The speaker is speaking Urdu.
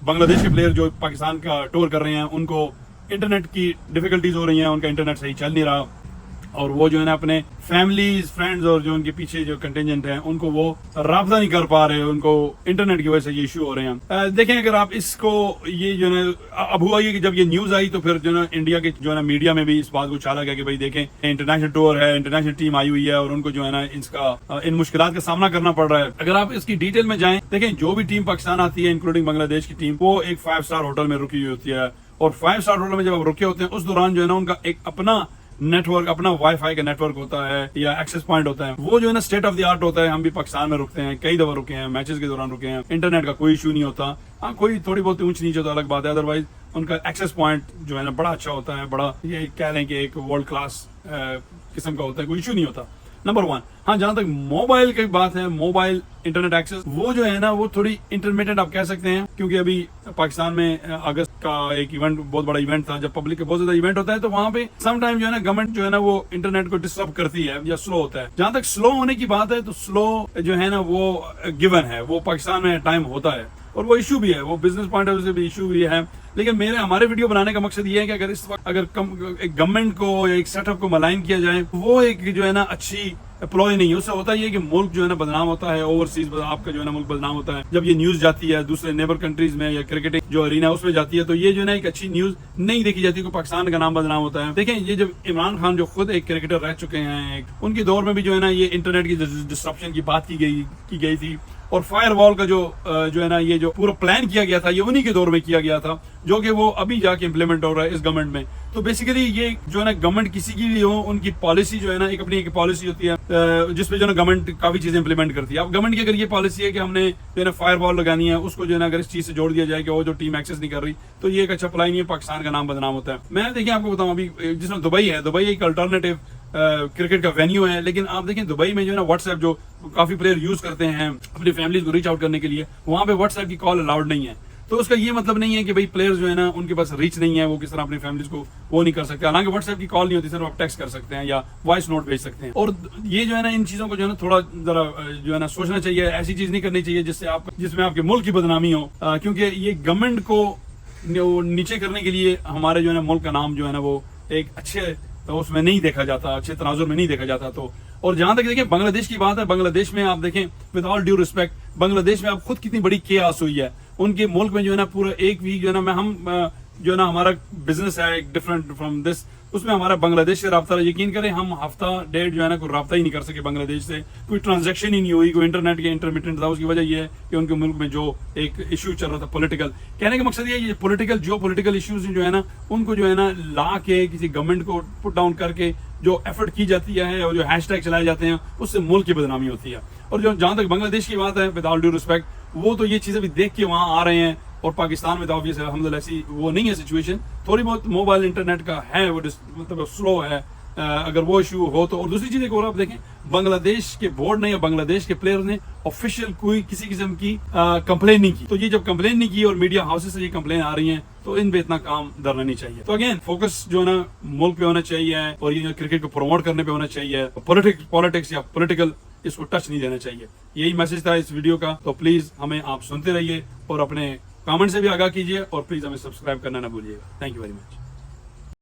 بنگلہ دیش کے پلیئر جو پاکستان کا ٹور کر رہے ہیں ان کو انٹرنیٹ کی ڈیفیکلٹیز ہو رہی ہیں, ان کا انٹرنیٹ صحیح چل نہیں رہا, اور وہ جو ہے نا اپنے فیملیز فرینڈز اور جو ان کے پیچھے جو کنٹینجنٹ ہیں ان کو وہ رابطہ نہیں کر پا رہے, ان کو انٹرنیٹ کی وجہ سے یہ ایشو ہو رہے ہیں. دیکھیں اگر آپ اس کو یہ جو ہے اب ہوا یہ کہ جب یہ نیوز آئی تو پھر جو ہے نا انڈیا کے جو ہے نا میڈیا میں بھی اس بات کو چھالا گیا کہ بھائی دیکھیں انٹرنیشنل ٹور ہے, انٹرنیشنل ٹیم آئی ہوئی ہے اور ان کو جو ہے نا ان مشکلات کا سامنا کرنا پڑ رہا ہے. اگر آپ اس کی ڈیٹیل میں جائیں دیکھیں جو بھی ٹیم پاکستان آتی ہے انکلوڈنگ بنگلہ دیش کی ٹیم وہ ایک 5 اسٹار ہوٹل میں رکی ہوئی ہوتی ہے, اور 5 اسٹار ہوٹل میں جب آپ رکے ہوتے ہیں اس دوران جو ہے نا ان کا ایک اپنا نیٹ ورک, اپنا وائی فائی کا نیٹ ورک ہوتا ہے یا ایکسس پوائنٹ ہوتا ہے, وہ جو ہے نا اسٹیٹ آف دی آرٹ ہوتا ہے. ہم بھی پاکستان میں رکتے ہیں, کئی دفعہ رکے ہیں, میچز کے دوران رکے ہیں, انٹرنیٹ کا کوئی ایشو نہیں ہوتا. ہاں کوئی تھوڑی بہت اونچ نیچ ہوتا الگ بات ہے, ادروائز ان کا ایکسس پوائنٹ جو ہے نا بڑا اچھا ہوتا ہے, بڑا یہ کہہ لیں کہ ایک ورلڈ کلاس قسم کا ہوتا ہے, کوئی ایشو نہیں ہوتا. نمبر 1. ہاں جہاں تک موبائل کی بات ہے, موبائل انٹرنیٹ ایکسس وہ جو ہے نا وہ تھوڑی انٹرمیڈیٹ آپ کہہ سکتے ہیں, کیونکہ ابھی پاکستان میں اگست کا ایک ایونٹ بہت بڑا ایونٹ تھا جب پبلک کا بہت زیادہ ایونٹ ہوتا ہے, تو وہاں پہ سم ٹائم جو ہے نا گورنمنٹ جو ہے نا وہ انٹرنیٹ کو ڈسٹرب کرتی ہے یا سلو ہوتا ہے. جہاں تک سلو ہونے کی بات ہے تو سلو جو ہے نا وہ گیون ہے, وہ پاکستان میں ٹائم ہوتا ہے اور وہ ایشو بھی ہے, وہ بزنس پوائنٹ آف ویو سے بھی ایشو بھی ہے. لیکن ہمارے ویڈیو بنانے کا مقصد یہ ہے کہ اگر اس وقت اگر ایک گورنمنٹ کو یا ایک سیٹ اپ کو ملائن کیا جائے وہ ایک جو ہے نا اچھی اپلوائے نہیں ہے. اس سے ہوتا یہ کہ ملک جو ہے نا بدنام ہوتا ہے, اوورسیز آپ کا جو ہے نا ملک بدنام ہوتا ہے. جب یہ نیوز جاتی ہے دوسرے نیبر کنٹریز میں یا کرکٹنگ جو ارینا اس میں جاتی ہے تو یہ جو ہے نا ایک اچھی نیوز نہیں دیکھی جاتی, کہ پاکستان کا نام بدنام ہوتا ہے. دیکھیں یہ جب عمران خان جو خود ایک کرکٹر رہ چکے ہیں, ان کے دور میں بھی جو ہے نا یہ انٹرنیٹ کی ڈسٹرپشن کی بات کی گئی تھی, اور فائر وال کا جو ہے نا یہ جو پورا پلان کیا گیا تھا یہ انہی کے دور میں کیا گیا تھا, جو کہ وہ ابھی جا کے امپلیمنٹ ہو رہا ہے اس گورنمنٹ میں. تو بیسیکلی یہ جو ہے نا گورنمنٹ کسی کی بھی ہو, ان کی پالیسی جو ہے نا ایک اپنی ایک پالیسی ہوتی ہے جس پہ جو ہے نا گورنمنٹ کافی چیزیں امپلیمنٹ کرتی ہے. اب گورنمنٹ کی اگر یہ پالیسی ہے کہ ہم نے جو ہے نا فائر وال لگانی ہے, اس کو جو ہے نا اگر اس چیز سے جوڑ دیا جائے کہ وہ جو ٹیم ایکسس نہیں کر رہی, تو یہ ایک اچھا پلان نہیں ہے, پاکستان کا نام بدنام ہوتا ہے. میں دیکھیں آپ کو بتاؤں ابھی جس میں دبئی ہے, دبئی ایک الٹرنیٹیو کرکٹ کا وینیو ہے, لیکن آپ دیکھیں دبئی میں جو ہے نا واٹس ایپ جو کافی پلیئر یوز کرتے ہیں اپنی فیملیز کو ریچ آؤٹ کرنے کے لیے, وہاں پہ واٹس ایپ کی کال الاؤڈ نہیں ہے. تو اس کا یہ مطلب نہیں ہے کہ بھائی پلیئر جو ہے نا ان کے پاس ریچ نہیں ہے, وہ کس طرح اپنی فیملیز کو وہ نہیں کر سکتے. حالانکہ واٹس ایپ کی کال نہیں ہوتی, صرف آپ ٹیکسٹ کر سکتے ہیں یا وائس نوٹ بھیج سکتے ہیں. اور یہ جو ہے نا ان چیزوں کو جو ہے نا تھوڑا ذرا جو ہے نا سوچنا چاہیے, ایسی چیز نہیں کرنی چاہیے جس میں آپ کے ملک کی بدنامی ہو, کیونکہ یہ گورنمنٹ کو نیچے کرنے کے لیے ہمارے جو ہے نا ملک کا نام جو ہے نا وہ ایک اچھے اس میں نہیں دیکھا جاتا, اچھے تناظر میں نہیں دیکھا جاتا. تو اور جہاں تک دیکھیں بنگلہ دیش کی بات ہے, بنگلہ دیش میں آپ دیکھیں ود آل ڈیو ریسپیکٹ, بنگلہ دیش میں آپ خود کتنی بڑی کیاس ہوئی ہے. ان کے ملک میں جو ہے نا پورا ایک ویک جو ہے نا ہم جو ہے نا ہمارا بزنس ہے ڈفرنٹ فرام دس, اس میں ہمارا بنگلہ دیش سے رابطہ, یقین کریں ہم ہفتہ ڈیڑھ جو ہے نا کوئی رابطہ ہی نہیں کر سکے بنگلہ دیش سے, کوئی ٹرانزیکشن ہی نہیں ہوئی, کوئی انٹرنیٹ کے انٹرمیٹنٹ تھا. اس کی وجہ یہ ہے کہ ان کے ملک میں جو ایک ایشو چل رہا تھا پولیٹیکل, کہنے کا مقصد یہ پولیٹیکل جو پولیٹیکل ایشوز جو ہے نا ان کو جو ہے نا لا کے کسی گورنمنٹ کو پٹ ڈاؤن کر کے جو ایفرٹ کی جاتی ہے اور جو ہیش ٹیگ چلائے جاتے ہیں, اس سے ملک کی بدنامی ہوتی ہے. اور جو جہاں تک بنگلہ دیش کی بات ہے ود آل ڈیو ریسپیکٹ, وہ تو یہ چیزیں بھی دیکھ کے وہاں آ رہے ہیں, اور پاکستان میں تو آبویس الحمدللہ ایسی وہ نہیں ہے سچویشن. تھوڑی بہت موبائل انٹرنیٹ کا ہے, وہ مطلب سلو ہے, اگر وہ ایشو ہو تو. اور دوسری چیز ایک اور آپ دیکھیں, بنگلہ دیش کے بورڈ نے یا بنگلہ دیش کے پلیئر نے آفیشیل کوئی کسی قسم کی کمپلین نہیں کی. تو یہ جب کمپلین نہیں کی اور میڈیا ہاؤسز سے یہ کمپلین آ رہی ہیں تو ان پہ اتنا کام درنا نہیں چاہیے. تو اگین فوکس جو ہے نا ملک پہ ہونا چاہیے, اور یہ کرکٹ کو پروموٹ کرنے پہ ہونا چاہیے, پالیٹکس یا پولیٹیکل اس کو ٹچ نہیں دینا چاہیے. یہی میسج تھا اس ویڈیو کا. تو پلیز ہمیں آپ سنتے رہیے اور اپنے کامنٹ سے بھی آگاہ کیجیے, اور پلیز ہمیں سبسکرائب کرنا نہ بھولیے گا. Thank you very much.